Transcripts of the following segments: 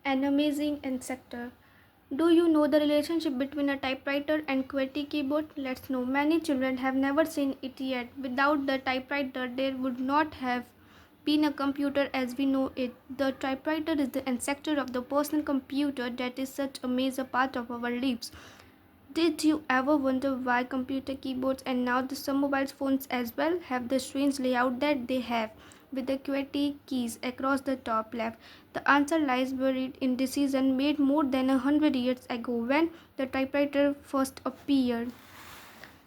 An amazing ancestor. Do you know the relationship between a typewriter and QWERTY keyboard? Let's know. Many children have never seen it yet. Without the typewriter, there would not have been a computer as we know it. The typewriter is the ancestor of the personal computer that is such a major part of our lives. Did you ever wonder why computer keyboards and now some mobile phones as well have the strange layout that they have, with the QWERTY keys across the top left? The answer lies buried in decision made more than 100 years ago when the typewriter first appeared.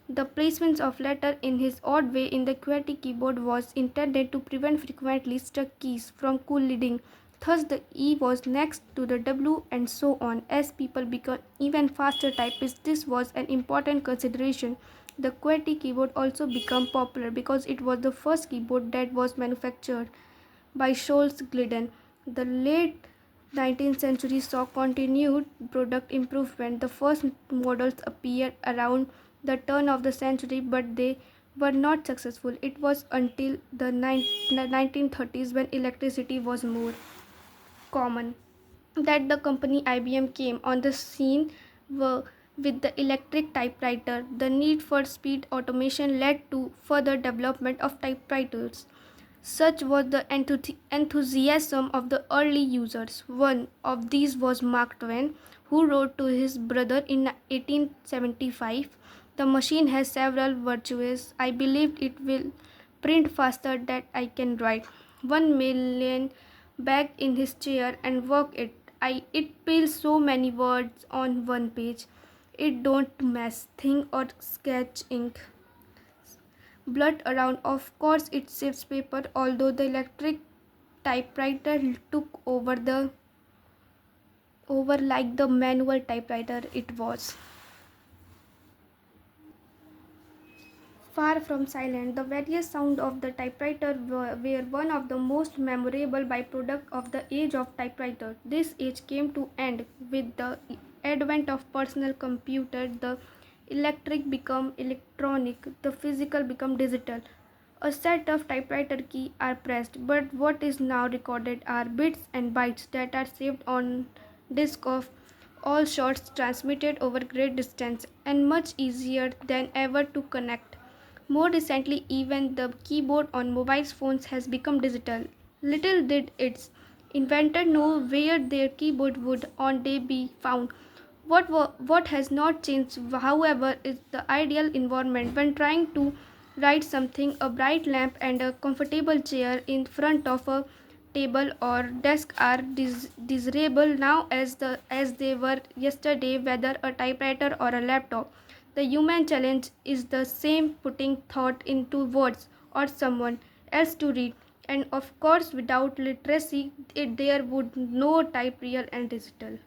The placement of letter in his odd way in the QWERTY keyboard was intended to prevent frequently stuck keys from colliding. Thus, the E was next to the W and so on. As people became even faster typists, this was an important consideration. The QWERTY keyboard also became popular because it was the first keyboard that was manufactured by Scholz Glidden. The late 19th century saw continued product improvement. The first models appeared around the turn of the century, but they were not successful. It was until the 1930s, when electricity was more common, that the company IBM came on the scene with the electric typewriter. The need for speed automation led to further development of typewriters. Such was the enthusiasm of the early users. One of these was Mark Twain, who wrote to his brother in 1875, "The machine has several virtues. I believe it will print faster than I can write. One may lean back in his chair and work it. It pills so many words on one page. It don't mess, think or sketch ink blood around. Of course, it saves paper, although the electric typewriter took over like the manual typewriter it was. Far from silent, the various sound of the typewriter were one of the most memorable byproduct of the age of typewriter. This age came to end with the advent of personal computer. The electric become electronic, the physical become digital. A set of typewriter key are pressed, but what is now recorded are bits and bytes that are saved on disk of all sorts, transmitted over great distance and much easier than ever to connect. More recently, even the keyboard on mobile phones has become digital. Little did its inventor know where their keyboard would one day be found. What has not changed, however, is the ideal environment when trying to write something. A bright lamp and a comfortable chair in front of a table or desk are desirable now as they were yesterday, whether a typewriter or a laptop. The human challenge is the same, putting thought into words or someone else to read. And of course, without literacy, there would no type real and digital.